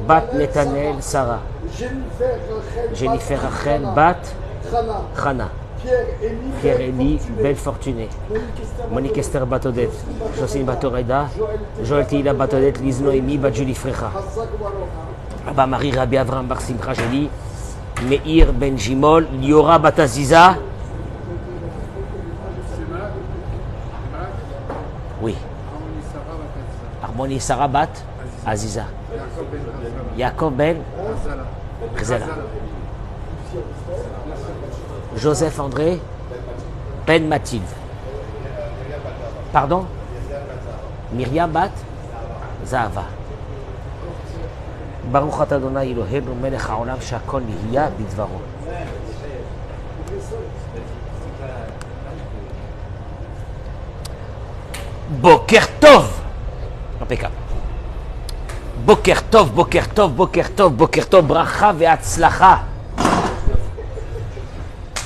Bat Netanel Sarah. Jennifer Rachel Bat Chana. Pierre Eli Belle Fortunée. Monique Esther Bat Odette. Jocelyne Bat Oreda. Joël Tihila Bat Odette. Lise Noémie Bat Julie Frecha. Abba Marie Rabbi Avram Bar Simcha Jeli. Meir Ben Jimol. Liora Bat Aziza. Oui. Harmonie Sarah Bat Aziza. Yaakov Ben Rizela. Joseph André Ben Mathilde. Pardon? Myriam Bat Zahava. Baruch Ata Adonai Eloheinu melech haolam shakol nihya bidvaro. Boker Tov. Impeccable. Boker Tov, Boker Tov, Boker Tov, Boker Tov, bracha ve'atzlacha.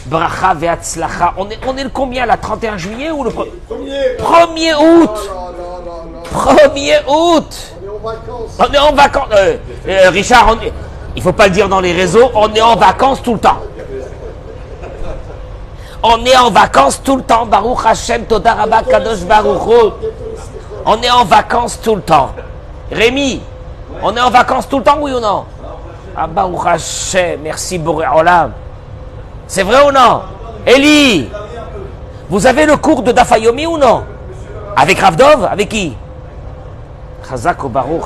Bracha ve'atzlacha. On est le combien là? 31 juillet ou le 1er août? 1er août. On est en vacances. Richard, il ne faut pas le dire dans les réseaux, on est en vacances tout le temps. On est en vacances tout le temps. Baruch Hashem, Toda Rabba, Kadosh Baruch Hu. On est en vacances tout le temps. Rémi, on est en vacances tout le temps, oui ou non? Ah, Baruch Hashem, merci Boré Olam. C'est vrai ou non? Eli, vous avez le cours de Dafayomi ou non? Avec Ravdov? Avec qui? Chazak ou Baruch.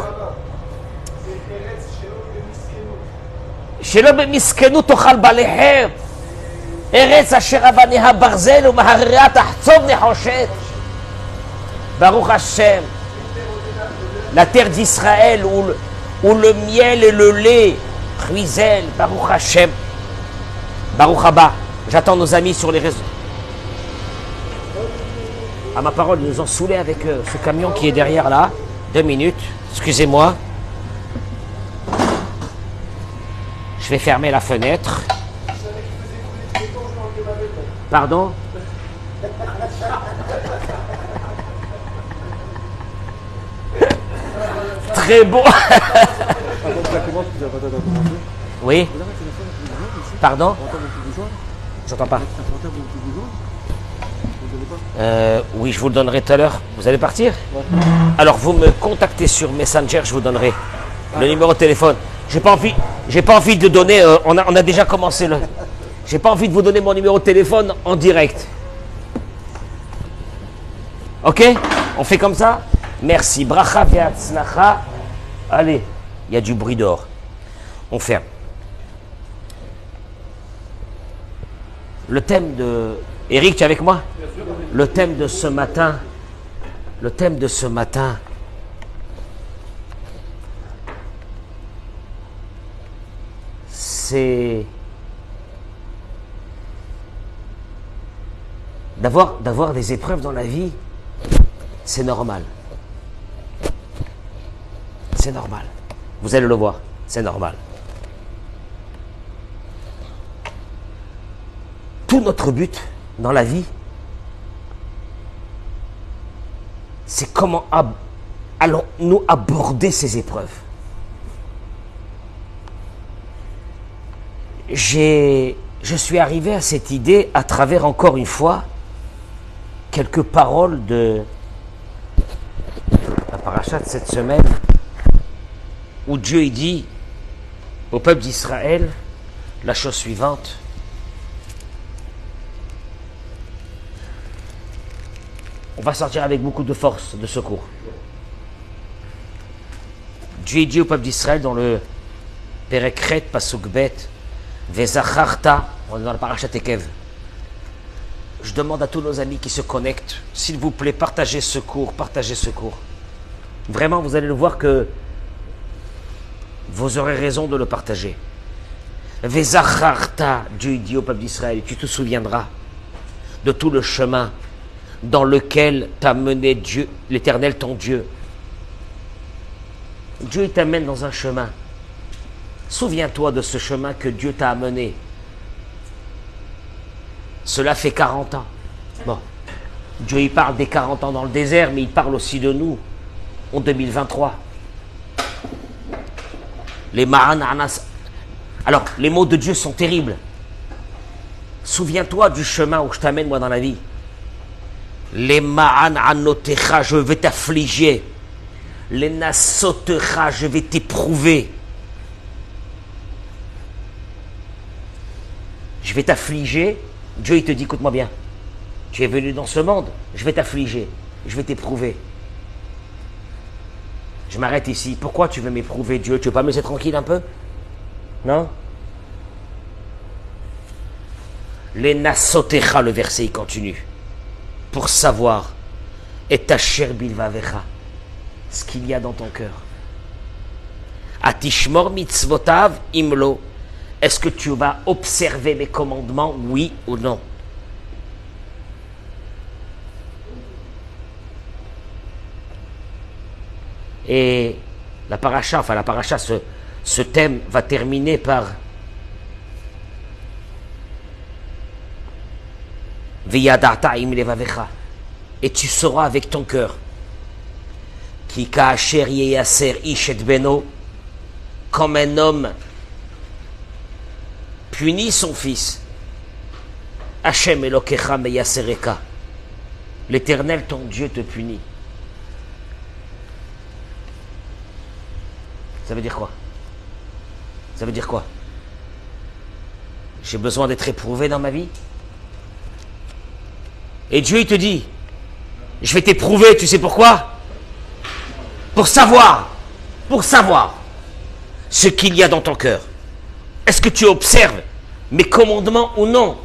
Shelo bemiskenu tochal balehem. Eretz asher avaneha barzel u'maharerea tahtzov nechoshet. Baruch Hashem. La terre d'Israël où le miel et le lait ruisellent. Baruch Hashem. Baruch Haba. J'attends nos amis sur les réseaux. À ma parole, ils nous ont saoulés avec ce camion qui est derrière là. 2 minutes. Excusez-moi. Je vais fermer la fenêtre. Pardon? Très beau. Oui. Pardon? J'entends pas. Oui, je vous le donnerai tout à l'heure. Vous allez partir? Alors, vous me contactez sur Messenger, je vous donnerai le numéro de téléphone. J'ai pas envie de donner. On a déjà commencé le. J'ai pas envie de vous donner mon numéro de téléphone en direct. Ok? On fait comme ça? Merci. Bracha ve'atzlacha. Allez, il y a du bruit dehors. On ferme. Le thème de... Eric, tu es avec moi? Le thème de ce matin, c'est d'avoir des épreuves dans la vie, c'est normal. C'est normal. Vous allez le voir, c'est normal. Tout notre but dans la vie, c'est comment allons-nous aborder ces épreuves. Je suis arrivé à cette idée à travers, encore une fois, quelques paroles de la paracha de cette semaine, où Dieu dit au peuple d'Israël la chose suivante. On va sortir avec beaucoup de force, de secours. Dieu dit au peuple d'Israël dans le Perekret Pasuk Bet, Vezacharta, on est dans la paracha Tekev. Je demande à tous nos amis qui se connectent, s'il vous plaît, partagez ce cours, partagez ce cours. Vraiment, vous allez le voir que vous aurez raison de le partager. Vezacharta, Dieu dit au peuple d'Israël, tu te souviendras de tout le chemin dans lequel t'a mené Dieu, l'Éternel ton Dieu. Dieu t'amène dans un chemin. Souviens-toi de ce chemin que Dieu t'a amené. Cela fait 40 ans. Bon, Dieu il parle des 40 ans dans le désert, mais il parle aussi de nous en 2023. Les Marananas. Alors, les mots de Dieu sont terribles. Souviens-toi du chemin où je t'amène, moi, dans la vie. Les Ma'ananotecha, je vais t'affliger. Les Nasotecha, je vais t'éprouver. Je vais t'affliger. Dieu, il te dit, écoute-moi bien. Tu es venu dans ce monde, je vais t'affliger. Je vais t'éprouver. Je m'arrête ici. Pourquoi tu veux m'éprouver, Dieu? Tu veux pas me laisser tranquille un peu? Non? Les Nasotecha, le verset, il continue. Pour savoir, et tacher bilvavecha, ce qu'il y a dans ton cœur. Atishmor mitzvotav imlo. Est-ce que tu vas observer mes commandements, oui ou non? Et la paracha, ce thème va terminer par Viyadata im levavecha. Et tu sauras avec ton cœur qui ka'asher yeyaser ish et beno, comme un homme punit son fils. Hashem elokecha meyasereka. L'Éternel, ton Dieu, te punit. Ça veut dire quoi? Ça veut dire quoi? J'ai besoin d'être éprouvé dans ma vie? Et Dieu, il te dit, je vais t'éprouver, tu sais pourquoi? Pour savoir ce qu'il y a dans ton cœur. Est-ce que tu observes mes commandements ou non?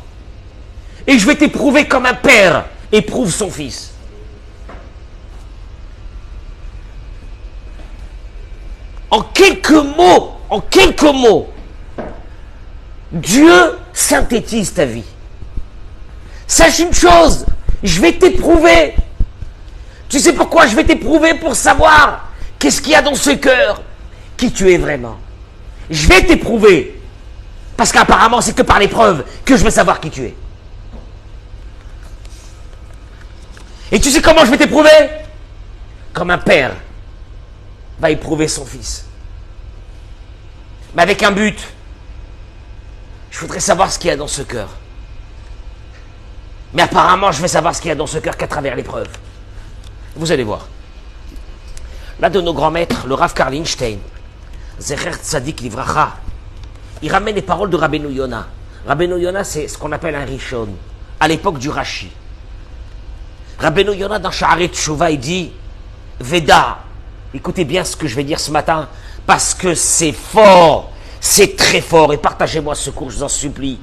Et je vais t'éprouver comme un père éprouve son fils. En quelques mots, Dieu synthétise ta vie. Sache une chose, je vais t'éprouver. Tu sais pourquoi je vais t'éprouver? Pour savoir qu'est-ce qu'il y a dans ce cœur, qui tu es vraiment. Je vais t'éprouver, parce qu'apparemment c'est que par l'épreuve que je vais savoir qui tu es. Et tu sais comment je vais t'éprouver? Comme un père va éprouver son fils. Mais avec un but. Je voudrais savoir ce qu'il y a dans ce cœur. Mais apparemment, je vais savoir ce qu'il y a dans ce cœur qu'à travers l'épreuve. Vous allez voir. L'un de nos grands maîtres, le Rav Karlinstein, Zecher Tzadik Livracha, il ramène les paroles de Rabbeinu Yona. Rabbeinu Yona, c'est ce qu'on appelle un Rishon, à l'époque du Rashi. Rabbeinu Yona, dans Sha'arei Teshuvah, il dit Veda, écoutez bien ce que je vais dire ce matin, parce que c'est fort, c'est très fort, et partagez-moi ce cours, je vous en supplie.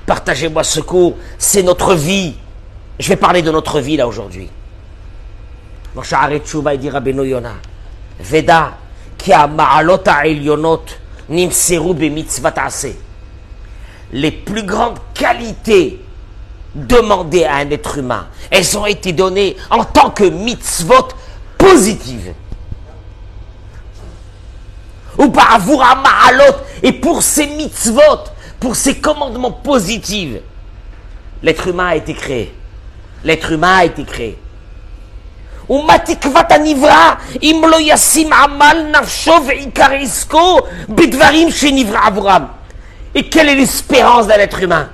Partagez-moi ce cours, c'est notre vie. Je vais parler de notre vie là aujourd'hui. Dans Sha'arei Teshuvah, il dit Rabbeinu Yona, Veda, ki ha'ma'alot ha'elyonot nimseru b'mitzvat aseh. Les plus grandes qualités demandées à un être humain, elles ont été données en tant que mitzvot positives. Ou par avura ma'alot, et pour ces mitzvot, pour ces commandements positifs, l'être humain a été créé. L'être humain a été créé. Ou matikvat anivra im lo yasim amal nafsho ve'ikar isko bidvarim shenivra avuram. Et quelle est l'espérance d'un être humain?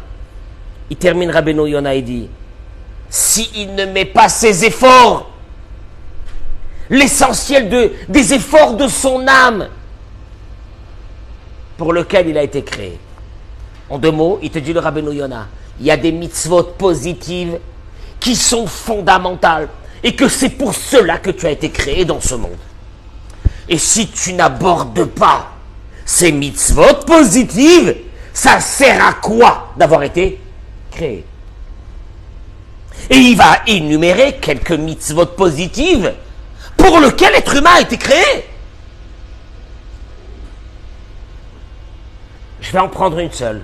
Il termine Rabbeinu Yona et dit, s'il ne met pas ses efforts, l'essentiel des efforts de son âme, pour lequel il a été créé. En deux mots, il te dit le Rabbeinu Yona, il y a des mitzvot positives qui sont fondamentales et que c'est pour cela que tu as été créé dans ce monde. Et si tu n'abordes pas ces mitzvot positives, ça sert à quoi d'avoir été créé? Et il va énumérer quelques mitzvot positives pour lesquelles l'être humain a été créé. Je vais en prendre une seule.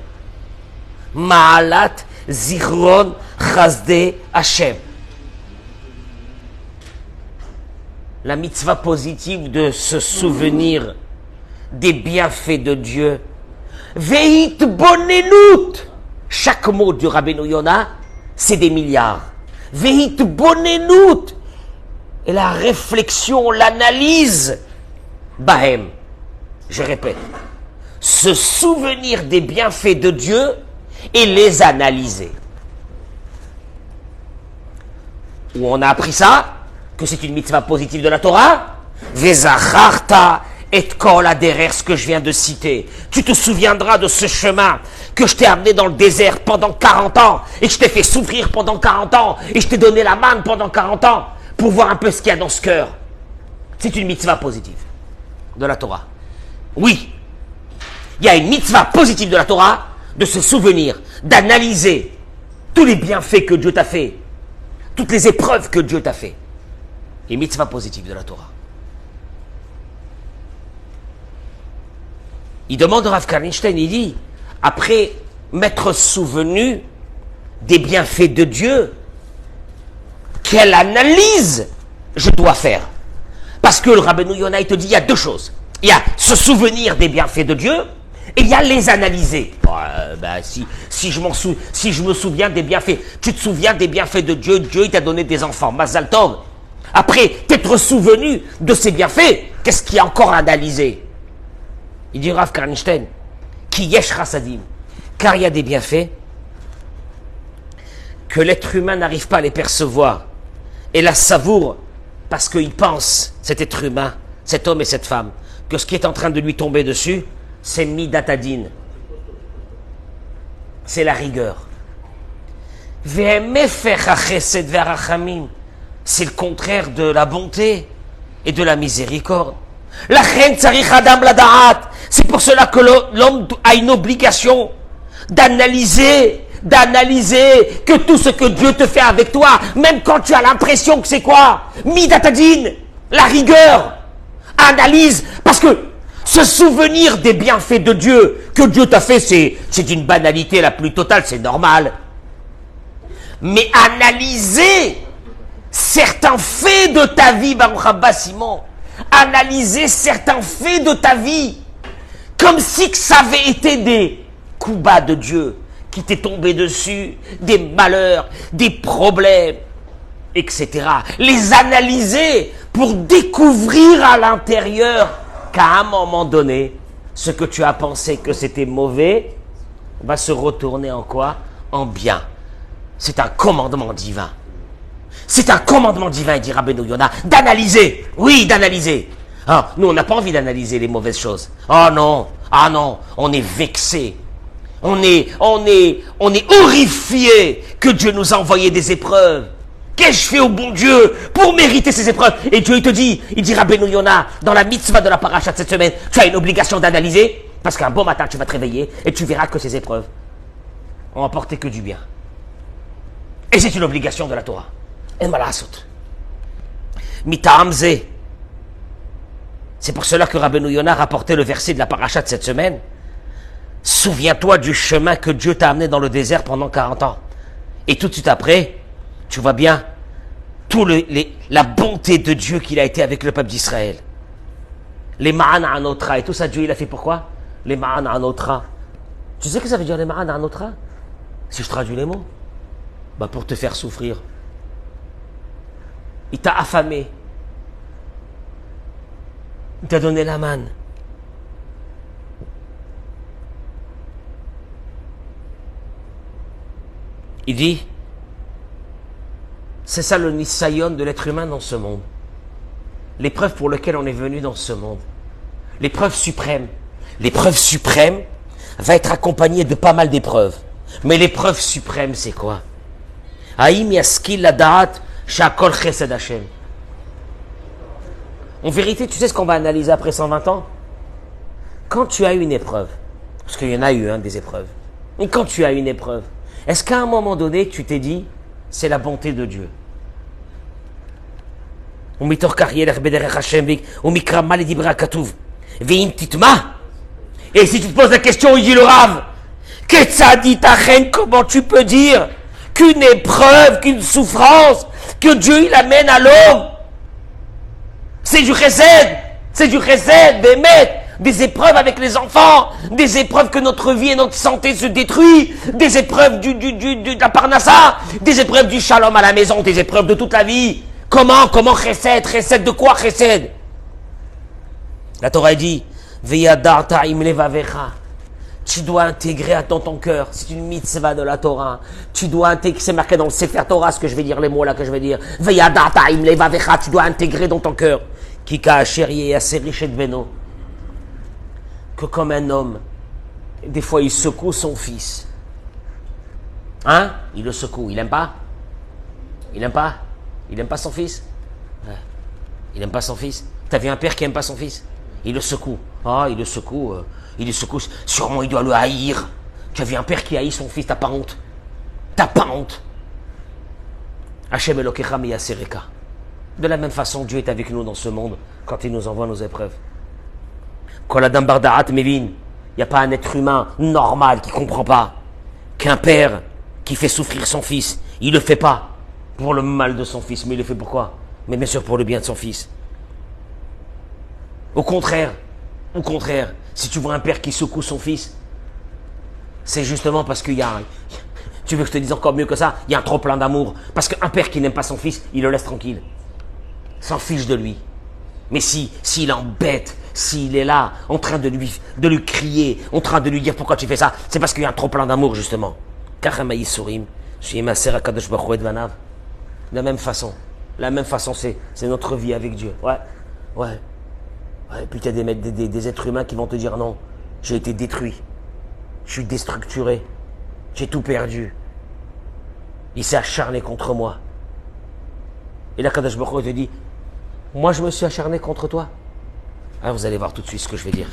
Ma'alat zichron chasdei Hashem. La mitzvah positive de se souvenir des bienfaits de Dieu. Veit bonenut. Chaque mot du Rabbeinu Yona, c'est des milliards. Veit bonenut. Et la réflexion, l'analyse, Bahem. Je répète, se souvenir des bienfaits de Dieu et les analyser. Où on a appris ça, que c'est une mitzvah positive de la Torah, Vezacharta et kol aderer, ce que je viens de citer. Tu te souviendras de ce chemin que je t'ai amené dans le désert pendant 40 ans, et je t'ai fait souffrir pendant 40 ans, et je t'ai donné la manne pendant 40 ans, pour voir un peu ce qu'il y a dans ce cœur. C'est une mitzvah positive de la Torah. Oui, il y a une mitzvah positive de la Torah, de se souvenir, d'analyser tous les bienfaits que Dieu t'a fait, toutes les épreuves que Dieu t'a fait. Et mitzvah positive de la Torah. Il demande au Rav Karnstein, il dit, après m'être souvenu des bienfaits de Dieu, quelle analyse je dois faire? Parce que le Rabbeinu Yonah, il te dit, il y a deux choses. Il y a se souvenir des bienfaits de Dieu, et il y a les analyser. Si je me souviens des bienfaits, tu te souviens des bienfaits de Dieu, Dieu il t'a donné des enfants, Mazal Tov. Après t'être souvenu de ces bienfaits, qu'est-ce qu'il y a encore à analyser? Il dit Rav Karnstein, qui yesh chassadim, car il y a des bienfaits que l'être humain n'arrive pas à les percevoir et la savoure parce qu'il pense, cet être humain, cet homme et cette femme, que ce qui est en train de lui tomber dessus, c'est midatadin. C'est la rigueur. C'est le contraire de la bonté et de la miséricorde. C'est pour cela que l'homme a une obligation d'analyser que tout ce que Dieu te fait avec toi, même quand tu as l'impression que c'est quoi? Midatadin, la rigueur. Analyse, parce que se souvenir des bienfaits de Dieu que Dieu t'a fait, c'est une banalité la plus totale, c'est normal. Mais analyser certains faits de ta vie, Baruch Haba Simon, analyser certains faits de ta vie, comme si que ça avait été des coups bas de Dieu qui t'est tombé dessus, des malheurs, des problèmes, etc. Les analyser pour découvrir à l'intérieur qu'à un moment donné, ce que tu as pensé que c'était mauvais va se retourner en quoi? En bien. C'est un commandement divin. C'est un commandement divin, dit Rabbeinu Yonah, d'analyser. Oui, d'analyser. Ah, nous, on n'a pas envie d'analyser les mauvaises choses. Oh non, ah non, on est vexé. On est horrifié que Dieu nous a envoyé des épreuves. Qu'ai-je fait au bon Dieu pour mériter ces épreuves? Et Dieu, il te dit, il dit Rabbeinu Yonah, dans la mitzvah de la paracha de cette semaine, tu as une obligation d'analyser, parce qu'un bon matin, tu vas te réveiller et tu verras que ces épreuves ont apporté que du bien. Et c'est une obligation de la Torah. Et malasot. Mita'amze. C'est pour cela que Rabbeinu Yonah rapportait le verset de la paracha de cette semaine. Souviens-toi du chemin que Dieu t'a amené dans le désert pendant 40 ans. Et tout de suite après, tu vois bien la bonté de Dieu qu'il a été avec le peuple d'Israël. Les ma'an anotra et tout ça, Dieu il a fait pourquoi? Les ma'an anotra. Tu sais ce que ça veut dire les ma'an anotra? Si je traduis les mots, pour te faire souffrir. Il t'a affamé. Il t'a donné la manne. Il dit, c'est ça le nisayon de l'être humain dans ce monde. L'épreuve pour laquelle on est venu dans ce monde. L'épreuve suprême. L'épreuve suprême va être accompagnée de pas mal d'épreuves. Mais l'épreuve suprême, c'est quoi? Haïm yaskil ladat shakol chesed Hashem. En vérité, tu sais ce qu'on va analyser après 120 ans? Quand tu as une épreuve, parce qu'il y en a eu des épreuves, et quand tu as une épreuve, est-ce qu'à un moment donné, tu t'es dit, c'est la bonté de Dieu? Et si tu te poses la question, il dit le Rav, comment tu peux dire qu'une épreuve, qu'une souffrance, que Dieu il amène à l'homme, c'est du chesed, bémet, des épreuves avec les enfants, des épreuves que notre vie et notre santé se détruit, des épreuves de la parnassa, des épreuves du shalom à la maison, des épreuves de toute la vie. Comment chesed de quoi chesed? La Torah dit, Veyadarta im levavecha. Tu dois intégrer dans ton cœur, c'est une mitzvah de la Torah. Tu dois intégrer, c'est marqué dans le Sefer Torah, ce que je vais dire, les mots là que je vais dire. Veyadarta im levavecha, tu dois intégrer dans ton cœur. Kika asheri assez riche et beno. Que comme un homme, des fois il secoue son fils. Hein? Il le secoue, il aime pas? Il aime pas? Il aime pas son fils? Ouais. Il aime pas son fils? T'as vu un père qui aime pas son fils? Il le secoue. Ah, il le secoue. Il le secoue. Sûrement, il doit le haïr. Tu as vu un père qui haït son fils, t'as pas honte? T'as pas honte? Hachem Elokecha miyasereka. De la même façon, Dieu est avec nous dans ce monde quand il nous envoie nos épreuves. Kol adam bar da'at mevin. Il n'y a pas un être humain normal qui ne comprend pas qu'un père qui fait souffrir son fils, il ne le fait pas pour le mal de son fils, mais il le fait pourquoi? Mais bien sûr pour le bien de son fils. Au contraire, si tu vois un père qui secoue son fils, c'est justement parce qu'il y a, tu veux que je te dise encore mieux que ça, il y a un trop plein d'amour. Parce qu'un père qui n'aime pas son fils, il le laisse tranquille, s'en fiche de lui. Mais s'il embête, s'il est là, en train de lui crier, en train de lui dire pourquoi tu fais ça, c'est parce qu'il y a un trop plein d'amour justement. De la même façon, c'est notre vie avec Dieu. Ouais. Et puis tu as des êtres humains qui vont te dire non, j'ai été détruit, je suis déstructuré, j'ai tout perdu. Il s'est acharné contre moi. Et là, Kadosh Baruch Hu te dit, moi je me suis acharné contre toi. Alors vous allez voir tout de suite ce que je vais dire.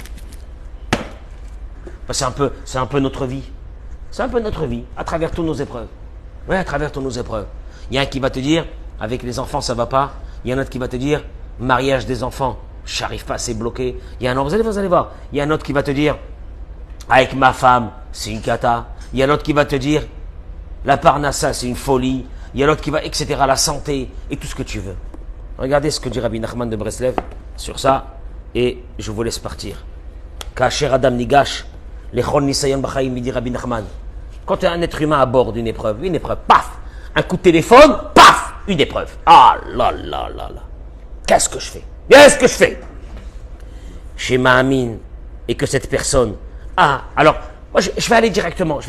C'est un peu notre vie. C'est un peu notre vie, à travers toutes nos épreuves. Oui, à travers toutes nos épreuves. Il y a un qui va te dire, avec les enfants ça va pas. Il y en a un autre qui va te dire, mariage des enfants, j'arrive pas, c'est bloqué. Il y a un autre, vous allez voir. Il y a un autre qui va te dire, avec ma femme, c'est une cata. Il y a un autre qui va te dire, la parnassa, c'est une folie. Il y a l'autre qui va, etc., la santé, et tout ce que tu veux. Regardez ce que dit Rabbi Nachman de Breslev sur ça, et je vous laisse partir. Kacher Adam Nigash, Lechon Nisayan Bachaim, dit Rabbi Nachman. Quand un être humain aborde une épreuve, paf, un coup de téléphone, paf, une épreuve. Ah là là là là. Qu'est-ce que je fais? Chez Ma'amin, et que cette personne, alors, moi je vais aller directement.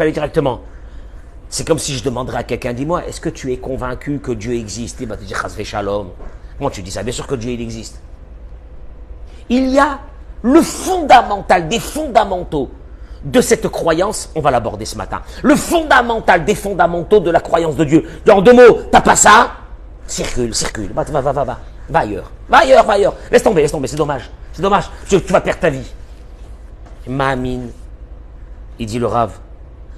C'est comme si je demanderais à quelqu'un, dis-moi, est-ce que tu es convaincu que Dieu existe? Il va te dire, Chas Shalom. Comment tu dis ça? Bien sûr que Dieu, il existe. Il y a le fondamental des fondamentaux de cette croyance, on va l'aborder ce matin. Le fondamental des fondamentaux de la croyance de Dieu. En deux mots, t'as pas ça? Circule. Va ailleurs. Laisse tomber, c'est dommage. Tu vas perdre ta vie. Ma'amin, il dit le Rav,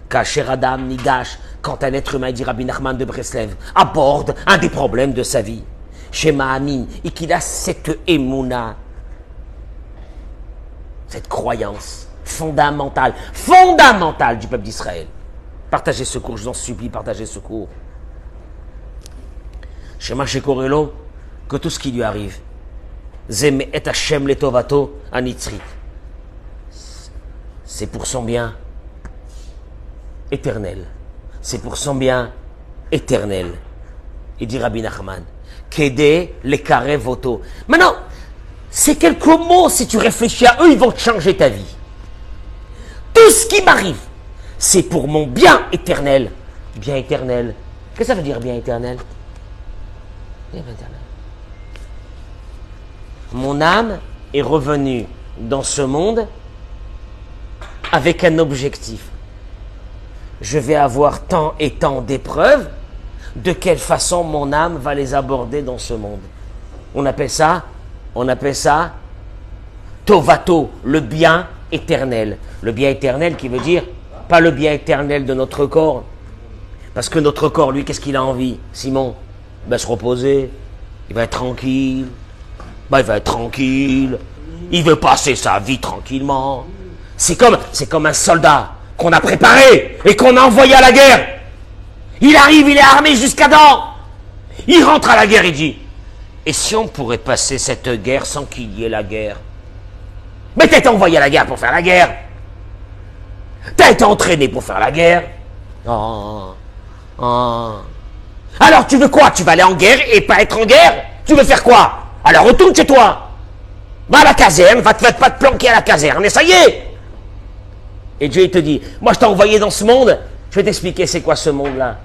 Kacher Adam Nigash, quand un être humain, il dit Rabbi Nachman de Breslev, aborde un des problèmes de sa vie. Chez Ma'amin, et qu'il a cette émouna, cette croyance fondamentale du peuple d'Israël. Partagez ce cours, je vous en supplie, partagez ce cours. Chez Machekorelo, que tout ce qui lui arrive, Zem et Hashem letovato anitzrit, c'est pour son bien éternel. C'est pour son bien éternel. Il dit Rabbi Nachman, Kede le kare voto. Maintenant, ces quelques mots, si tu réfléchis à eux, ils vont te changer ta vie. Tout ce qui m'arrive, c'est pour mon bien éternel. Bien éternel. Qu'est-ce que ça veut dire bien éternel? Bien éternel. Mon âme est revenue dans ce monde avec un objectif. Je vais avoir tant et tant d'épreuves. De quelle façon mon âme va les aborder dans ce monde? On appelle ça Tovato, le bien éternel. Le bien éternel qui veut dire pas le bien éternel de notre corps. Parce que notre corps, lui, qu'est-ce qu'il a envie, Simon? Il va se reposer, il va être tranquille. Il veut passer sa vie tranquillement. C'est comme un soldat qu'on a préparé et qu'on a envoyé à la guerre. Il arrive, il est armé jusqu'à dents. Il rentre à la guerre, il dit, et si on pourrait passer cette guerre sans qu'il y ait la guerre? Mais t'as été envoyé à la guerre pour faire la guerre. T'as été entraîné pour faire la guerre. Alors tu veux quoi? Tu vas aller en guerre et pas être en guerre? Tu veux faire quoi? Alors retourne chez toi. Va à la caserne, va pas te planquer à la caserne, et ça y est. Et Dieu, il te dit, moi je t'ai envoyé dans ce monde, je vais t'expliquer c'est quoi ce monde-là.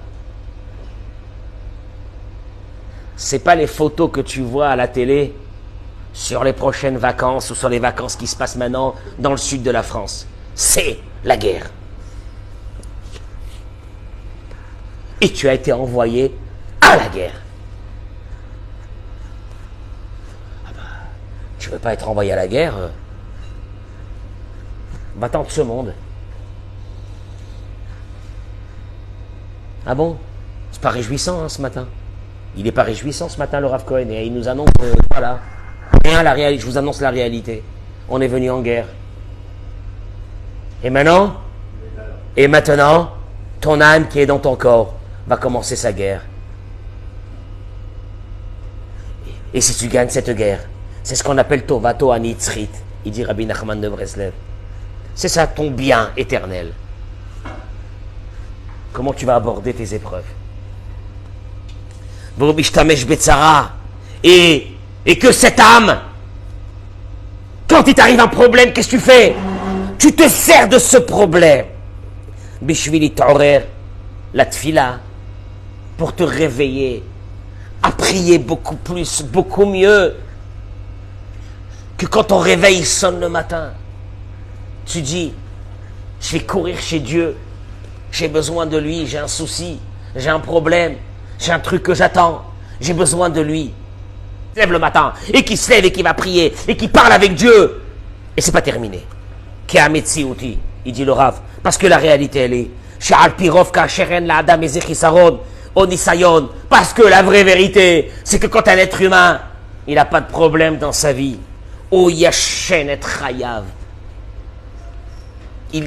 C'est pas les photos que tu vois à la télé sur les prochaines vacances ou sur les vacances qui se passent maintenant dans le sud de la France. C'est la guerre. Et tu as été envoyé à la guerre. Ah bah, tu veux pas être envoyé à la guerre, va-t'en de ce monde. Ah bon? C'est pas réjouissant hein, ce matin. Il n'est pas réjouissant ce matin, le Rav Cohen, et il nous annonce, voilà, rien, la réalité, je vous annonce la réalité. On est venu en guerre. Et maintenant, ton âme qui est dans ton corps va commencer sa guerre. Et si tu gagnes cette guerre, c'est ce qu'on appelle Tovato Anitzrit, il dit Rabbi Nachman de Breslev. C'est ça ton bien éternel. Comment tu vas aborder tes épreuves? Et que cette âme, quand il t'arrive un problème, qu'est-ce que tu fais? Tu te sers de ce problème. Bishvili ta'orer, la tfila, pour te réveiller, à prier beaucoup plus, beaucoup mieux, que quand ton réveil sonne le matin. Tu dis, je vais courir chez Dieu, j'ai besoin de lui, j'ai un souci, j'ai un problème, j'ai un truc que j'attends, j'ai besoin de lui. Il se lève le matin, et qui se lève et qui va prier, et qui parle avec Dieu. Et c'est pas terminé. Il dit le Rav, parce que la réalité elle est, parce que la vraie vérité, c'est que quand un être humain, il n'a pas de problème dans sa vie, il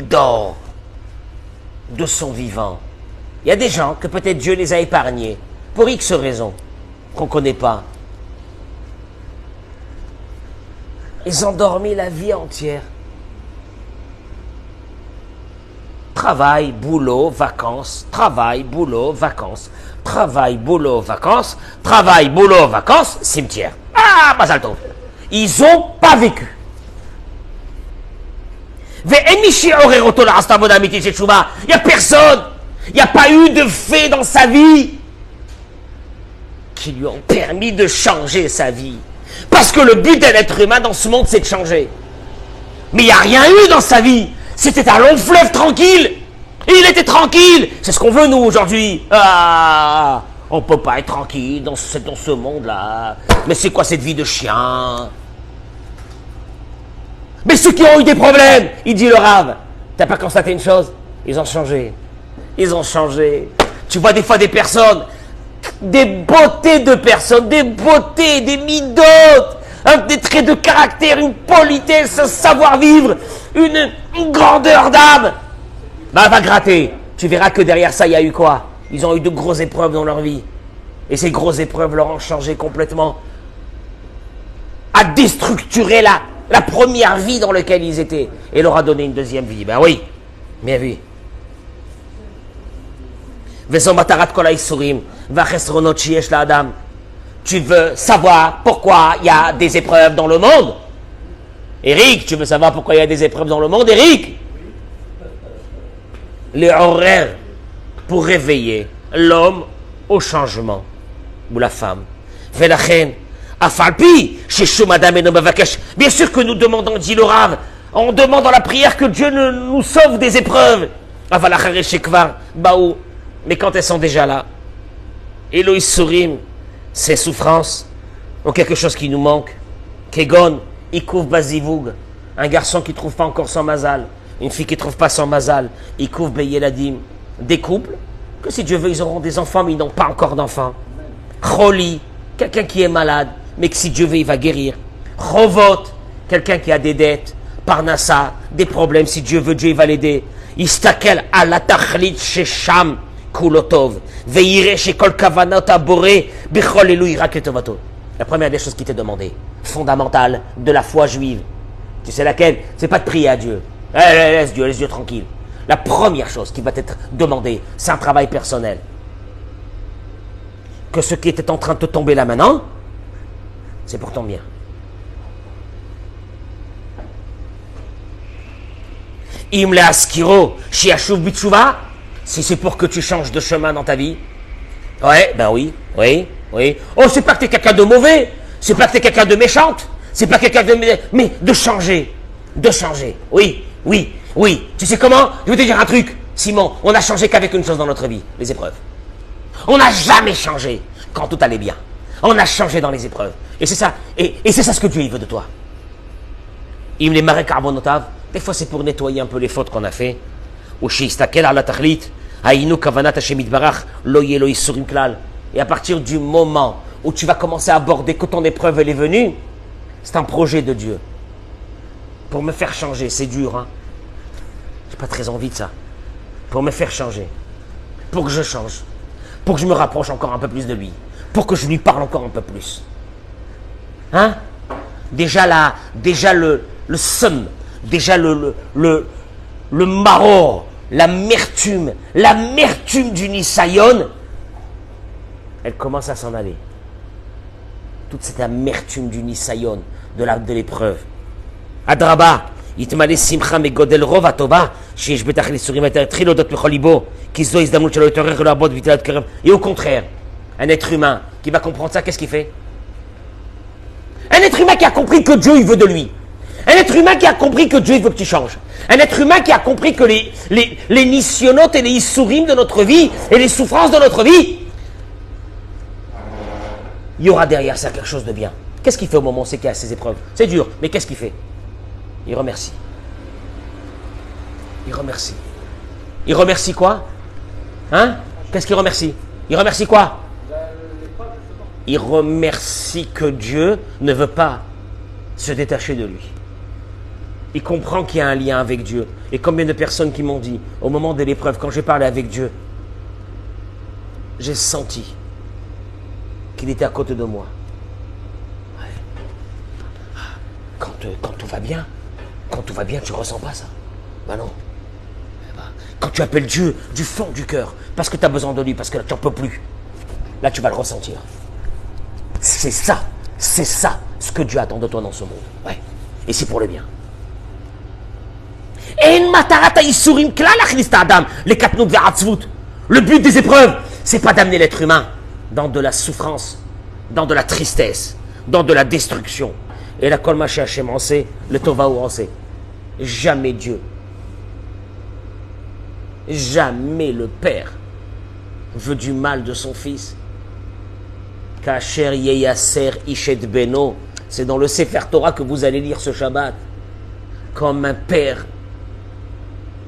dort de son vivant. Il y a des gens que peut-être Dieu les a épargnés, pour X raisons, qu'on ne connaît pas. Ils ont dormi la vie entière. Travail, boulot, vacances, travail, boulot, vacances, travail, boulot, vacances, travail, boulot, vacances, cimetière. Ah, Mazal Tov. Ils n'ont pas vécu. Il n'y a personne, il n'y a pas eu de fait dans sa vie qui lui ont permis de changer sa vie. Parce que le but d'un être humain dans ce monde, c'est de changer. Mais il n'y a rien eu dans sa vie. C'était un long fleuve tranquille. Et il était tranquille. C'est ce qu'on veut, nous, aujourd'hui. Ah, on ne peut pas être tranquille dans ce monde-là. Mais c'est quoi cette vie de chien? Mais ceux qui ont eu des problèmes, il dit le Rav, t'as pas constaté une chose? Ils ont changé. Ils ont changé. Tu vois des fois des personnes, des beautés de personnes, des beautés, des midotes, des traits de caractère, une politesse, un savoir-vivre, une grandeur d'âme. Bah, va gratter. Tu verras que derrière ça, il y a eu quoi? Ils ont eu de grosses épreuves dans leur vie. Et ces grosses épreuves leur ont changé complètement. À déstructurer la première vie dans laquelle ils étaient. Et leur a donné une deuxième vie. Ben oui, bien vu. Tu veux savoir pourquoi il y a des épreuves dans le monde? Eric, tu veux savoir pourquoi il y a des épreuves dans le monde, Eric? Les horaires pour réveiller l'homme au changement, ou la femme. Bien sûr que nous demandons, dit le Rav, on demande dans la prière que Dieu nous sauve des épreuves. Mais quand elles sont déjà là, Eloïs Sourim, ces souffrances, ou quelque chose qui nous manque, Kegon, Ikouf Bazivoug, un garçon qui ne trouve pas encore son mazal, une fille qui ne trouve pas son mazal, Ikouf Beyeladim, des couples, que si Dieu veut, ils auront des enfants, mais ils n'ont pas encore d'enfants. Choli, quelqu'un qui est malade, mais que si Dieu veut, il va guérir. Chovot, quelqu'un qui a des dettes. Parnassa, des problèmes, si Dieu veut, Dieu il va l'aider. Istakel ala tachlit shesham kulotov. Veire shekol kavanot abore bichol elu irak letovato. La première des choses qui t'est demandée, fondamentale de la foi juive. Tu sais laquelle? C'est pas de prier à Dieu. Laisse Dieu tranquille. La première chose qui va t'être demandée, c'est un travail personnel. Que ce qui était en train de te tomber là maintenant, c'est pour ton bien. Im le askiro, shiashuv bitshuva, si c'est pour que tu changes de chemin dans ta vie. Ouais, ben oui. Oh, c'est pas que tu es quelqu'un de mauvais, c'est pas que tu es quelqu'un de méchante, c'est pas quelqu'un de... Mais de changer. Oui. Tu sais comment? Je vais te dire un truc, Simon, on n'a changé qu'avec une chose dans notre vie, les épreuves. On n'a jamais changé quand tout allait bien. On a changé dans les épreuves. Et c'est ça, et c'est ça ce que Dieu il veut de toi. Il me les marais carbonotaves, des fois c'est pour nettoyer un peu les fautes qu'on a fait. Ou shistakel ala tachlit, aïnou kavanat Hashem itbarach, lo yelo isurim klal. Et à partir du moment où tu vas commencer à aborder que ton épreuve elle est venue, c'est un projet de Dieu. Pour me faire changer, c'est dur, hein. J'ai pas très envie de ça. Pour me faire changer. Pour que je change. Pour que je me rapproche encore un peu plus de lui. Pour que je lui parle encore un peu plus. Hein? Déjà le somme, déjà le maror, l'amertume du Nisayon, elle commence à s'en aller. Toute cette amertume du Nisayon, de l'épreuve. Adraba, יתמלא שמחה מגודל רוב הטובה שיש בטח ליסורים יותר התחיל להודות בכל ליבו כי זו הזדמנות שלו להתעורר ולעבוד ויתלה להתקרב. Et au contraire, un être humain qui va comprendre ça, qu'est-ce qu'il fait? Un être humain qui a compris que Dieu il veut de lui. Un être humain qui a compris que Dieu il veut que tu changes. Un être humain qui a compris que les nisyonotes et les issourim de notre vie et les souffrances de notre vie, il y aura derrière ça quelque chose de bien. Qu'est-ce qu'il fait au moment où c'est qu'il y a ces épreuves? C'est dur, mais qu'est-ce qu'il fait? Il remercie. Il remercie. Il remercie quoi? Hein? Qu'est-ce qu'il remercie? Il remercie quoi? Il remercie que Dieu ne veut pas se détacher de lui. Il comprend qu'il y a un lien avec Dieu. Et combien de personnes qui m'ont dit, au moment de l'épreuve, quand j'ai parlé avec Dieu, j'ai senti qu'il était à côté de moi. Ouais. Quand tout va bien, tu ne ressens pas ça. Ben non. Quand tu appelles Dieu du fond du cœur, parce que tu as besoin de lui, parce que là, tu n'en peux plus, là, tu vas le ressentir. C'est ça ce que Dieu attend de toi dans ce monde. Ouais. Et c'est pour le bien. Le but des épreuves, c'est pas d'amener l'être humain dans de la souffrance, dans de la tristesse, dans de la destruction. Et la kol maché Hashem en sait, le tova ou en sait. Jamais Dieu, jamais le Père veut du mal de son fils. Kacher yeyaser ishet beno, c'est dans le Sefer Torah que vous allez lire ce Shabbat. Comme un père,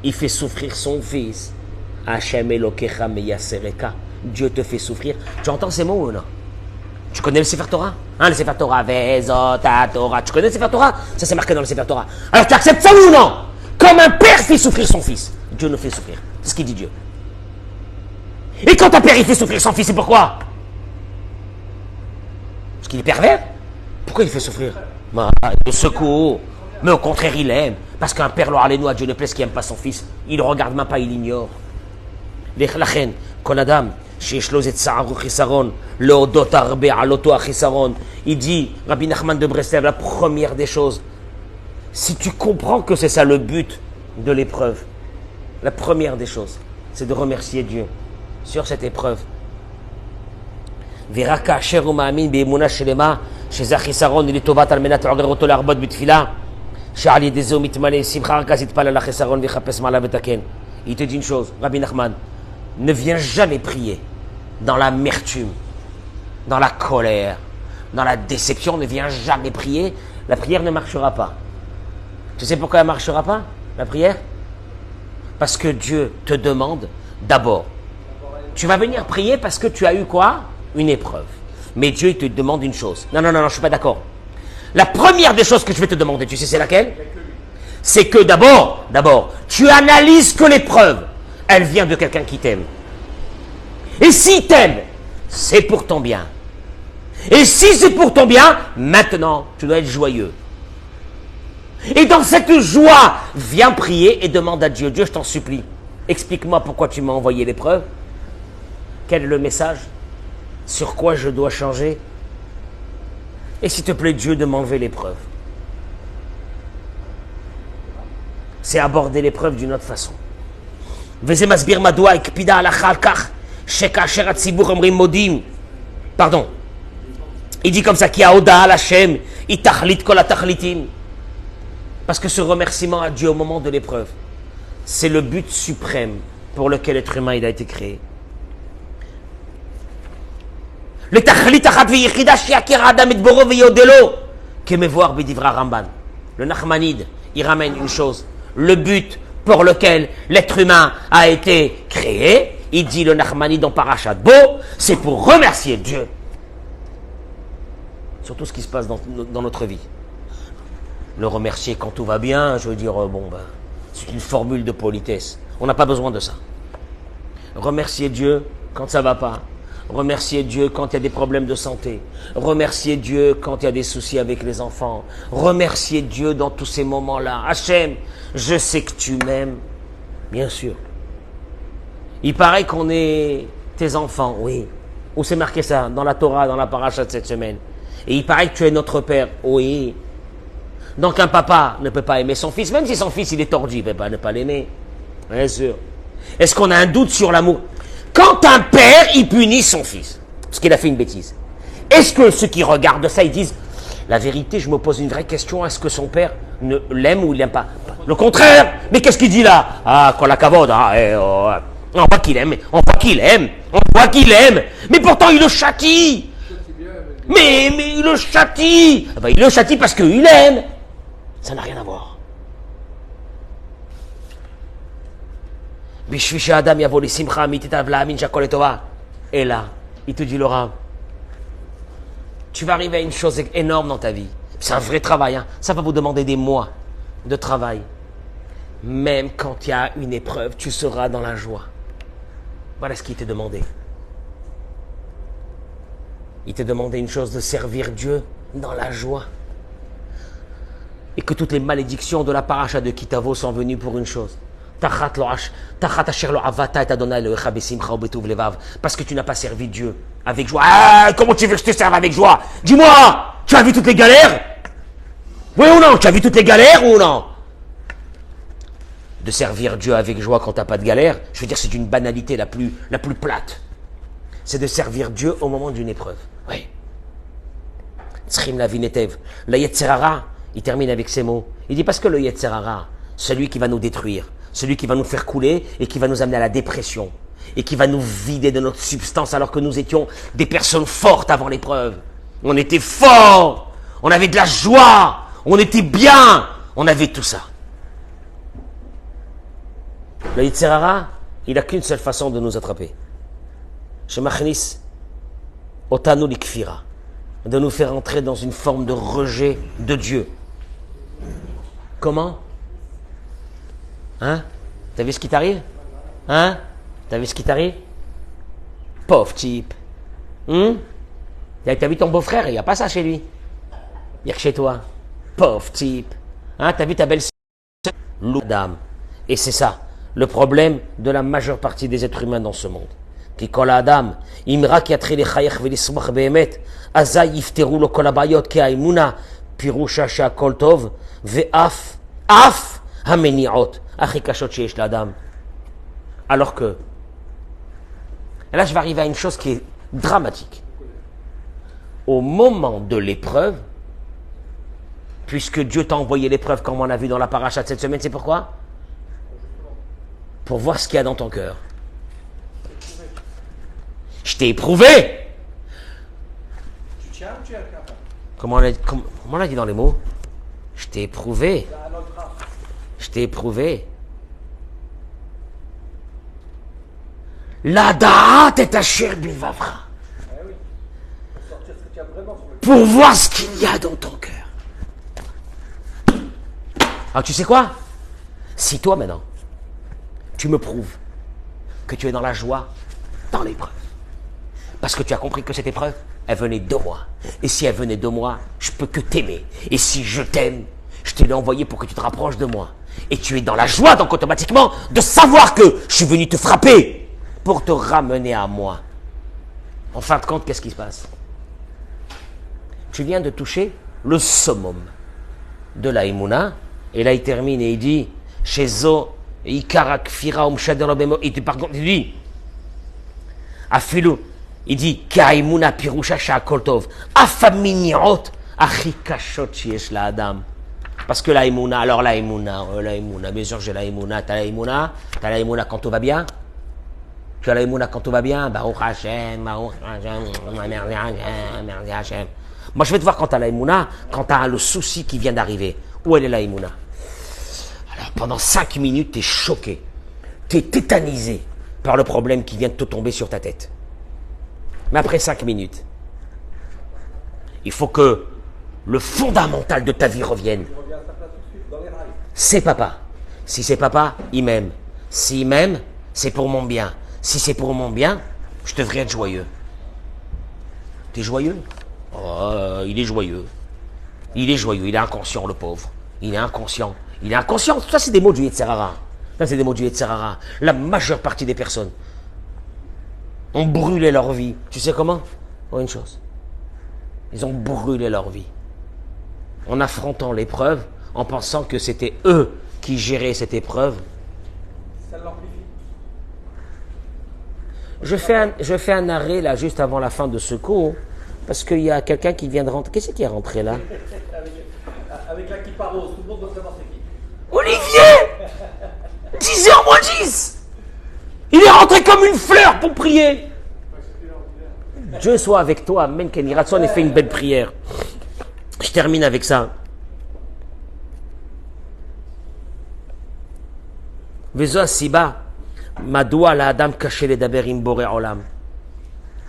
il fait souffrir son fils. Hashem elokecha meyasereka, Dieu te fait souffrir. Tu entends ces mots ou non? Tu connais le Sefer Torah? Hein, le Sefer Torah, Vezot, Torah. Tu connais le Sefer Torah? Ça c'est marqué dans le Sefer Torah. Alors tu acceptes ça ou non? Comme un père fait souffrir son fils, Dieu nous fait souffrir. C'est ce qu'il dit Dieu. Et quand un père il fait souffrir son fils, c'est pourquoi? Parce qu'il est pervers? Pourquoi il fait souffrir? Il le secoue. Mais au contraire, il aime. Parce qu'un père, nous à Dieu ne plaise, qui n'aime pas son fils. Il ne regarde même pas, il ignore. לכן, כל אדם שיש לו איזה צער או חיסרון, להודות הרבה על אותו החיסרון. Il dit, Rabbi Nachman de Breslev, la première des choses, si tu comprends que c'est ça le but de l'épreuve, la première des choses, c'est de remercier Dieu sur cette épreuve. ורק כאשר הוא מאמין באמונה שלמה, שזה החיסרון לטובת על מנת לעורר אותו להרבות בתפילה, שעל ידי זה הוא מתמלא שמחה, רק אז יתפלל על החיסרון ויחפש מעלה ותקן. Il te dit une chose, Rabbi Nachman, ne viens jamais prier dans l'amertume, dans la colère, dans la déception, ne viens jamais prier, la prière ne marchera pas. Tu sais pourquoi elle ne marchera pas, la prière? Parce que Dieu te demande d'abord, tu vas venir prier parce que tu as eu quoi? Une épreuve. Mais Dieu il te demande une chose. Non, je ne suis pas d'accord. La première des choses que je vais te demander, tu sais c'est laquelle? C'est que d'abord, tu analyses que l'épreuve, elle vient de quelqu'un qui t'aime. Et s'il t'aime, c'est pour ton bien. Et si c'est pour ton bien, maintenant, tu dois être joyeux. Et dans cette joie, viens prier et demande à Dieu, Dieu, je t'en supplie, explique-moi pourquoi tu m'as envoyé l'épreuve. Quel est le message? Sur quoi je dois changer? Et s'il te plaît, Dieu, de m'enlever l'épreuve. c'est aborder l'épreuve d'une autre façon. וזה מסביר מדוע הקפידה ההלכה על כך שכאשר הציבור אומרים מודים, pardon, il dit comme ça, כי ההודעה להשם היא תכלית כל התכליתים. Parce que ce remerciement à Dieu au moment de l'épreuve, c'est le but suprême pour lequel l'être humain il a été créé. לתכלית אחת ויחידה שיכיר האדם את בוראו ויודה לו, כמבואר בדברי הרמב"ן. Le Nachmanide, il ramène une chose, le but pour lequel l'être humain a été créé, il dit le Nachmanide dans Parashat Bo, c'est pour remercier Dieu sur tout ce qui se passe dans notre vie. Le remercier quand tout va bien, je veux dire, c'est une formule de politesse. On n'a pas besoin de ça. Remercier Dieu quand ça ne va pas. Remercier Dieu quand il y a des problèmes de santé. Remercier Dieu quand il y a des soucis avec les enfants. Remercier Dieu dans tous ces moments-là. Hachem, je sais que tu m'aimes. Bien sûr. Il paraît qu'on est tes enfants, oui. Où c'est marqué ça? Dans la Torah, dans la paracha de cette semaine. Et il paraît que tu es notre père, oui. Donc un papa ne peut pas aimer son fils, même si son fils il est tordu, il ne peut pas ne pas l'aimer. Bien sûr. Est-ce qu'on a un doute sur l'amour? Quand un père, il punit son fils, parce qu'il a fait une bêtise, est-ce que ceux qui regardent ça, ils disent, la vérité, je me pose une vraie question, est-ce que son père l'aime ou il l'aime pas? Le contraire. Mais qu'est-ce qu'il dit là? Ah, qu'on la cavode, on voit qu'il aime, on voit qu'il aime, on voit qu'il aime, mais pourtant il le châtie. Mais il le châtie. Il le châtie parce qu'il aime. Ça n'a rien à voir. Et là, il te dit le Rav, tu vas arriver à une chose énorme dans ta vie. C'est un vrai travail, hein. Ça va vous demander des mois de travail. Même quand il y a une épreuve, tu seras dans la joie. Voilà ce qu'il t'est demandé. Il t'est demandé une chose, de servir Dieu dans la joie. Et que toutes les malédictions de la paracha de Kitavo sont venues pour une chose. Parce que tu n'as pas servi Dieu avec joie. Ah, comment tu veux que je te serve avec joie? Dis-moi, tu as vu toutes les galères? Oui ou non? Tu as vu toutes les galères ou non? De servir Dieu avec joie quand tu n'as pas de galère, je veux dire, c'est une banalité la plus plate. C'est de servir Dieu au moment d'une épreuve. Oui. Tzrim la vinetev. Le Yetzerara, il termine avec ces mots. Il dit parce que le Yetzerara, celui qui va nous détruire, celui qui va nous faire couler et qui va nous amener à la dépression et qui va nous vider de notre substance alors que nous étions des personnes fortes avant l'épreuve. On était forts, on avait de la joie, on était bien, on avait tout ça. Le Yetzerara, il n'a qu'une seule façon de nous attraper. Shemachnis otanu likfira, de nous faire entrer dans une forme de rejet de Dieu. Comment? Hein? T'as vu ce qui t'arrive? Hein? T'as vu ce qui t'arrive? Pauvre type. T'as vu ton beau-frère? Il n'y a pas ça chez lui. Il y a que chez toi. Pauvre type. Hein? T'as vu ta belle-sœur? L'Adam. Et c'est ça, le problème de la majeure partie des êtres humains dans ce monde. כי כל האדם, אם רק יתחיל לחייך ולשמוח באמת, אזי יפתרו לו כל הבעיות, כי האמונה פירושה שהכל טוב, ואף המניעות הכי קשות שיש לאדם. Alors que, et là je vais arriver à une chose qui est dramatique. Au moment de l'épreuve, puisque Dieu t'a envoyé l'épreuve comme on a vu dans la paracha de cette semaine, c'est pourquoi? Pour voir ce qu'il y a dans ton cœur. Je t'ai éprouvé. Tu tiens ou tu es capable? Comment on a dit dans les mots? Je t'ai éprouvé. Je t'ai éprouvé. La da'at est asher bivavra. Pour voir ce qu'il y a dans ton cœur. Alors tu sais quoi? Si toi maintenant, tu me prouves que tu es dans la joie, dans l'épreuve, parce que tu as compris que cette épreuve, elle venait de moi. Et si elle venait de moi, je peux que t'aimer. Et si je t'aime, je te l'ai envoyé pour que tu te rapproches de moi. Et tu es dans la joie, donc automatiquement, de savoir que je suis venu te frapper pour te ramener à moi. En fin de compte, qu'est-ce qui se passe? Tu viens de toucher le summum de la Emouna. Et là, il termine et il dit, chez Zo, Ikarak, Fira, Umshadero, Bemo, et par contre, il dit, Afilou, il dit, Kaimuna, Pirusha, Shakoltov, Afaminiot, Achikashot, Chiesh, la Adam. Parce que la Emouna, alors la Emouna, bien sûr j'ai la Emouna, t'as la Emouna quand tout va bien. Tu as la Emouna quand tout va bien, Baruch Hashem, merci Hashem. Moi je vais te voir quand t'as la Emouna, quand t'as le souci qui vient d'arriver. Où elle est la Emouna? Alors pendant 5 minutes, t'es choqué, t'es tétanisé par le problème qui vient de te tomber sur ta tête. Mais après 5 minutes, il faut que le fondamental de ta vie revienne. C'est papa. Si c'est papa, il m'aime. S'il m'aime, c'est pour mon bien. Si c'est pour mon bien, je devrais être joyeux. T'es joyeux? Oh, il est joyeux. Il est joyeux, il est inconscient, le pauvre. Il est inconscient. Il est inconscient. Ça, c'est des mots du Yetzer Hara. Ça, c'est des mots du Yetzer Hara. La majeure partie des personnes ont brûlé leur vie. Tu sais comment? Pour une chose. Ils ont brûlé leur vie. En affrontant l'épreuve, en pensant que c'était eux qui géraient cette épreuve. Ça l'amplifie. Je fais un arrêt là juste avant la fin de ce cours parce qu'il y a quelqu'un qui vient de rentrer. Qu'est-ce qui est rentré là? Avec la kippa rose, tout le monde doit savoir c'est qui. Olivier 10h moins 10. Il est rentré comme une fleur pour prier. Dieu soit avec toi, Amen, Kenny Ratson, et fait une belle prière. Je termine avec ça. Vezo Siba, Madoua la Adam caché les daber imbore olam.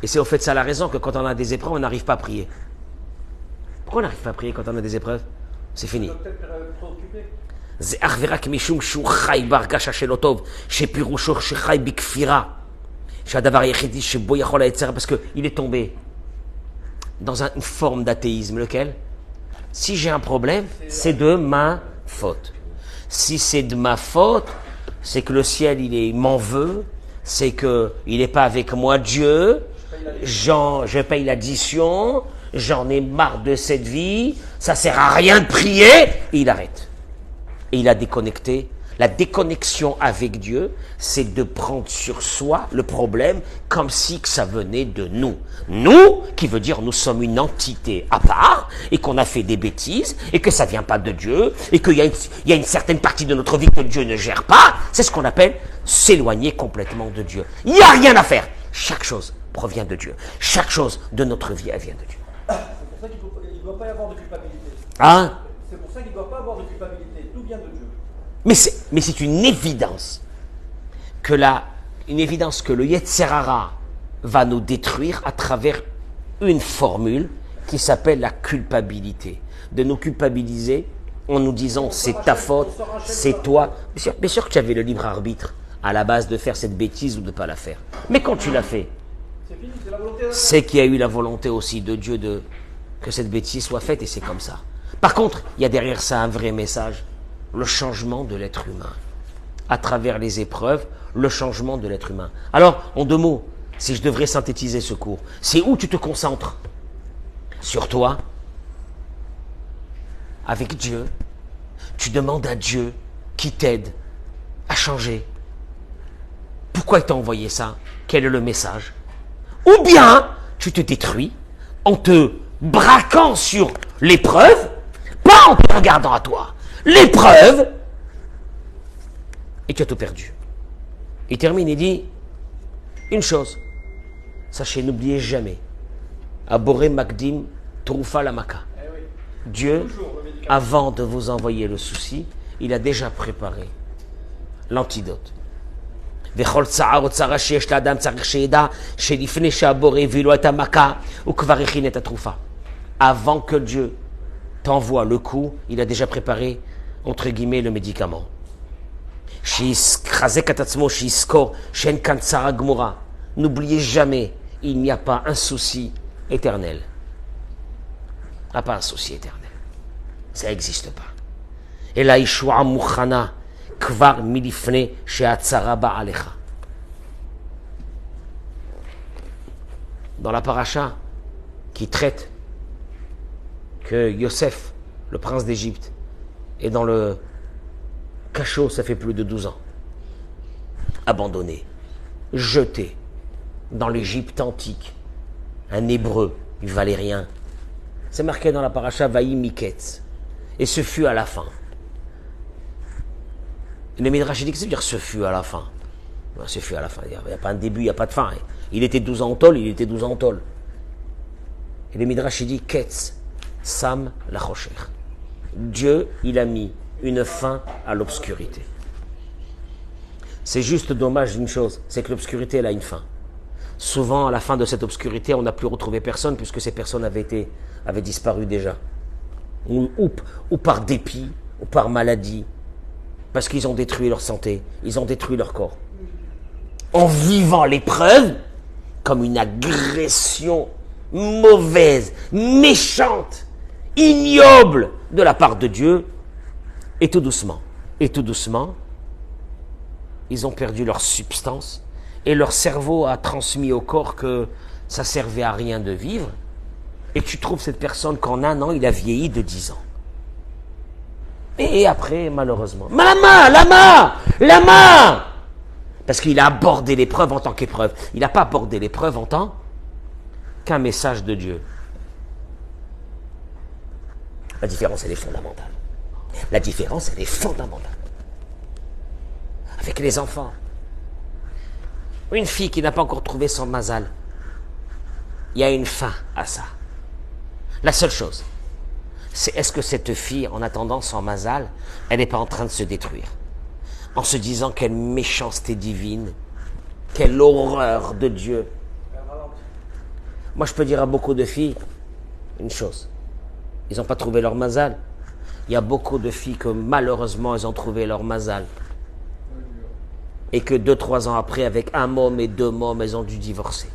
Et c'est au fait ça la raison que quand on a des épreuves, on n'arrive pas à prier. Pourquoi on n'arrive pas à prier quand on a des épreuves? C'est fini. C'est arverak mishum shu chay bargasha shelotov, chez Piroucho, chez chay bikfira. Chez Adavar Yechidi, chez Boyachola, etc. Parce qu'il est tombé dans une forme d'athéisme. Lequel? Si j'ai un problème, c'est de ma faute. Si c'est de ma faute, c'est que le ciel, il m'en veut, c'est qu'il n'est pas avec moi, Dieu, je paye l'addition, j'en ai marre de cette vie, ça sert à rien de prier, et il arrête. Et il a déconnecté. La déconnexion avec Dieu, c'est de prendre sur soi le problème comme si que ça venait de nous. Nous, qui veut dire nous sommes une entité à part, et qu'on a fait des bêtises, et que ça vient pas de Dieu, et qu'il y a une certaine partie de notre vie que Dieu ne gère pas. C'est ce qu'on appelle s'éloigner complètement de Dieu. Il n'y a rien à faire. Chaque chose provient de Dieu. Chaque chose de notre vie, elle vient de Dieu. C'est pour ça qu'il ne doit pas y avoir de culpabilité. Hein? C'est pour ça qu'il ne doit pas avoir de culpabilité. Tout vient de Dieu. Mais c'est une évidence que le Yetzer Hara va nous détruire à travers une formule qui s'appelle la culpabilité. De nous culpabiliser en nous disant c'est ta faute, c'est toi. Bien sûr que tu avais le libre arbitre à la base de faire cette bêtise ou de ne pas la faire. Mais quand tu l'as fait, c'est qu'il y a eu la volonté aussi de Dieu que cette bêtise soit faite et c'est comme ça. Par contre, il y a derrière ça un vrai message. Le changement de l'être humain. À travers les épreuves, le changement de l'être humain. Alors, en 2 mots, si je devrais synthétiser ce cours, c'est où tu te concentres? Sur toi, avec Dieu. Tu demandes à Dieu qui t'aide à changer. Pourquoi il t'a envoyé ça? Quel est le message? Ou bien, tu te détruis en te braquant sur l'épreuve, pas en te regardant à toi. L'épreuve, et tu as tout perdu. Il termine et dit une chose, sachez, n'oubliez jamais, Aboré Magdim Troufa Lamaka. Dieu, avant de vous envoyer le souci, il a déjà préparé l'antidote. Avant que Dieu t'envoie le coup, il a déjà préparé, entre guillemets, le médicament. N'oubliez jamais, il n'y a pas un souci éternel. Il n'y a pas un souci éternel. Ça n'existe pas. Et la Yeshua Mukhana, Kvar Milifne, Sheatzara Ba'alecha. Dans la paracha qui traite que Yosef, le prince d'Égypte, est dans le Cachot, ça fait plus de 12 ans. Abandonné, jeté dans l'Égypte antique. Un hébreu, il valait rien. C'est marqué dans la paracha Vaï Miketz. Et ce fut à la fin. Le Midrash dit que ça veut dire ce fut à la fin. Ben, ce fut à la fin. Il n'y a pas un début, il n'y a pas de fin. Il était 12 ans en tôle, il était 12 ans en tôle. Et le Midrash dit Ketz, Sam la Rocher. Dieu, il a mis une fin à l'obscurité. C'est juste dommage d'une chose, c'est que l'obscurité, elle a une fin. Souvent, à la fin de cette obscurité, on n'a plus retrouvé personne puisque ces personnes avaient disparu déjà. Ou par dépit, ou par maladie, parce qu'ils ont détruit leur santé, ils ont détruit leur corps. En vivant l'épreuve comme une agression mauvaise, méchante, ignoble de la part de Dieu, et tout doucement, ils ont perdu leur substance et leur cerveau a transmis au corps que ça servait à rien de vivre. Et tu trouves cette personne qu'en un an, il a vieilli de 10 ans. Et après, malheureusement, lama parce qu'il a abordé l'épreuve en tant qu'épreuve. Il n'a pas abordé l'épreuve en tant qu'un message de Dieu. La différence, elle est fondamentale. La différence, elle est fondamentale. Avec les enfants. Une fille qui n'a pas encore trouvé son mazal, il y a une fin à ça. La seule chose, c'est est-ce que cette fille, en attendant son mazal, elle n'est pas en train de se détruire, en se disant quelle méchanceté divine, quelle horreur de Dieu. Moi, je peux dire à beaucoup de filles une chose. Ils n'ont pas trouvé leur mazal. Il y a beaucoup de filles que malheureusement, elles ont trouvé leur mazal. Et que 2-3 ans après, avec un môme et 2 mômes, elles ont dû divorcer.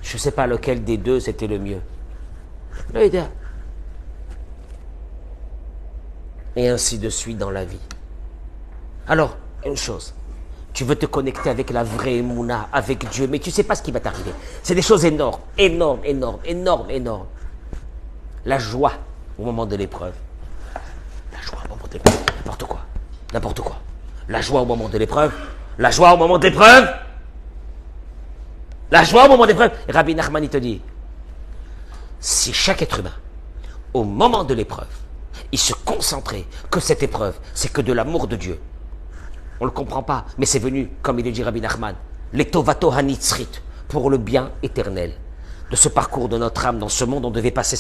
Je ne sais pas lequel des deux c'était le mieux. Et ainsi de suite dans la vie. Alors, une chose. Tu veux te connecter avec la vraie Emouna, avec Dieu, mais tu ne sais pas ce qui va t'arriver. C'est des choses énormes. La joie au moment de l'épreuve. La joie au moment de l'épreuve. N'importe quoi. La joie au moment de l'épreuve. La joie au moment d'épreuve. Et Rabbi Nachman, il te dit, si chaque être humain, au moment de l'épreuve, il se concentrait que cette épreuve, c'est que de l'amour de Dieu. On ne le comprend pas, mais c'est venu, comme il le dit Rabbi Nachman, les tovato hanitzrit, pour le bien éternel. De ce parcours de notre âme dans ce monde, on devait passer,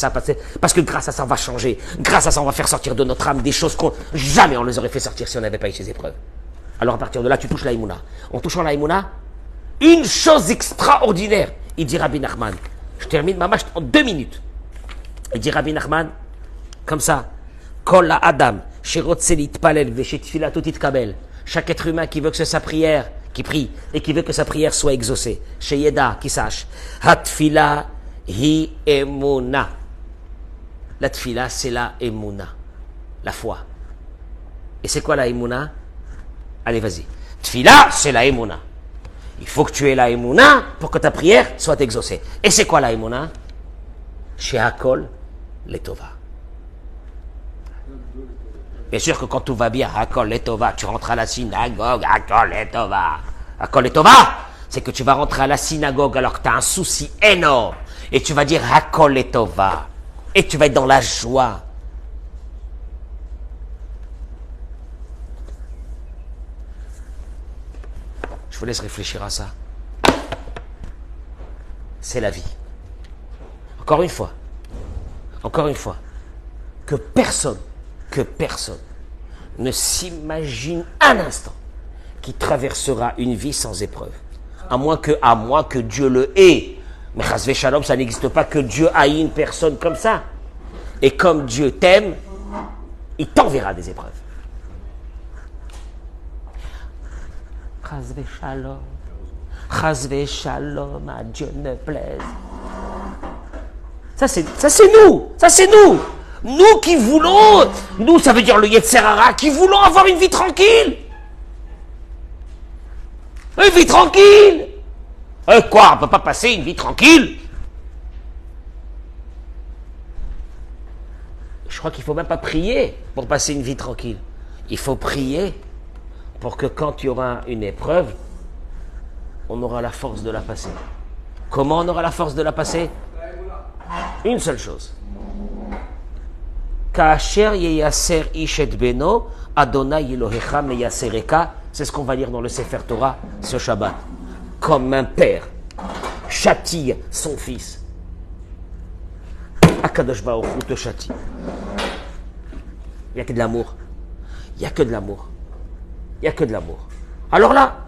parce que grâce à ça, on va changer. Grâce à ça, on va faire sortir de notre âme des choses qu'on jamais on les aurait fait sortir si on n'avait pas eu ces épreuves. Alors à partir de là, tu touches la Emouna. En touchant la Emouna, une chose extraordinaire, il dit Rabbi Nachman. Je termine ma marche en 2 minutes. Il dit Rabbi Nachman, comme ça, Kol Adam, Shirotze Litpalel, Veshetfilatot Itkabel. Chaque être humain qui veut que sa prière, qui prie, et qui veut que sa prière soit exaucée. Chez Yeda, qui sache. Hatfila hi emuna. La tfila, c'est la emuna. La foi. Et c'est quoi la emuna? Allez, vas-y. Tfila, c'est la emuna. Il faut que tu aies la emuna pour que ta prière soit exaucée. Et c'est quoi la emuna? Chez Hakol, letova. Bien sûr que quand tout va bien, Hakol letova, tu rentres à la synagogue, Hakol letova. Hakol letova, c'est que tu vas rentrer à la synagogue alors que tu as un souci énorme. Et tu vas dire Hakol letova. Et tu vas être dans la joie. Je vous laisse réfléchir à ça. C'est la vie. Encore une fois, que personne ne s'imagine un instant qu'il traversera une vie sans épreuve. À moins que Dieu le hait. Mais Chasvé Shalom, ça n'existe pas que Dieu haït une personne comme ça. Et comme Dieu t'aime, il t'enverra des épreuves. Chasvé Shalom, à Dieu ne plaise. Ça c'est nous. Nous qui voulons, nous ça veut dire le Yetzer Hara, qui voulons avoir une vie tranquille. Une vie tranquille. Quoi, on ne peut pas passer une vie tranquille? Je crois qu'il ne faut même pas prier pour passer une vie tranquille. Il faut prier pour que quand il y aura une épreuve, on aura la force de la passer. Comment on aura la force de la passer? Une seule chose. Ka'asher yeyaser ish et beno, Adonai Elohecha meyasereka. C'est ce qu'on va lire dans le Sefer Torah ce Shabbat. Comme un père châtie son fils, Akadosh Baruch Hu te châtie. Il n'y a que de l'amour. Il n'y a que de l'amour. Il n'y a que de l'amour. Alors là,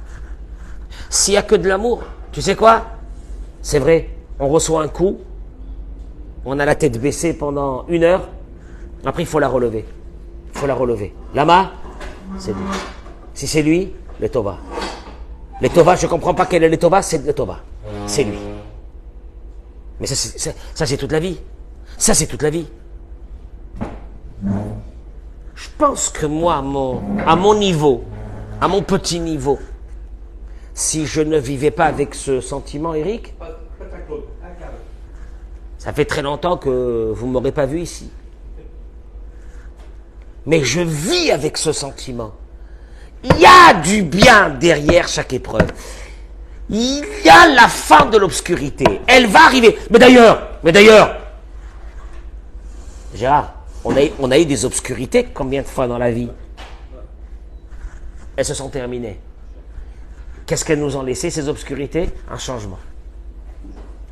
s'il n'y a que de l'amour, tu sais quoi? C'est vrai, on reçoit un coup, on a la tête baissée pendant 1 heure, après il faut la relever. Il faut la relever. Lama, c'est lui. Si c'est lui, le Tova. Le Tova, je ne comprends pas quel est le Tova, c'est le Tova. C'est lui. Mais ça, c'est toute la vie. Ça, c'est toute la vie. Je pense que moi, à mon niveau, à mon petit niveau, si je ne vivais pas avec ce sentiment, Eric, ça fait très longtemps que vous ne m'aurez pas vu ici. Mais je vis avec ce sentiment. Il y a du bien derrière chaque épreuve. Il y a la fin de l'obscurité. Elle va arriver. Mais d'ailleurs, Gérard, on a eu des obscurités combien de fois dans la vie? Elles se sont terminées. Qu'est-ce qu'elles nous ont laissé, ces obscurités? Un changement.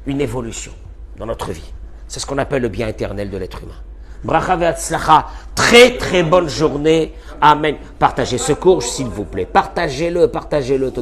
Une évolution dans notre vie. C'est ce qu'on appelle le bien éternel de l'être humain. Bracha ve'atzlacha. Très très bonne journée. Amen. Partagez ce cours, s'il vous plaît. Partagez-le.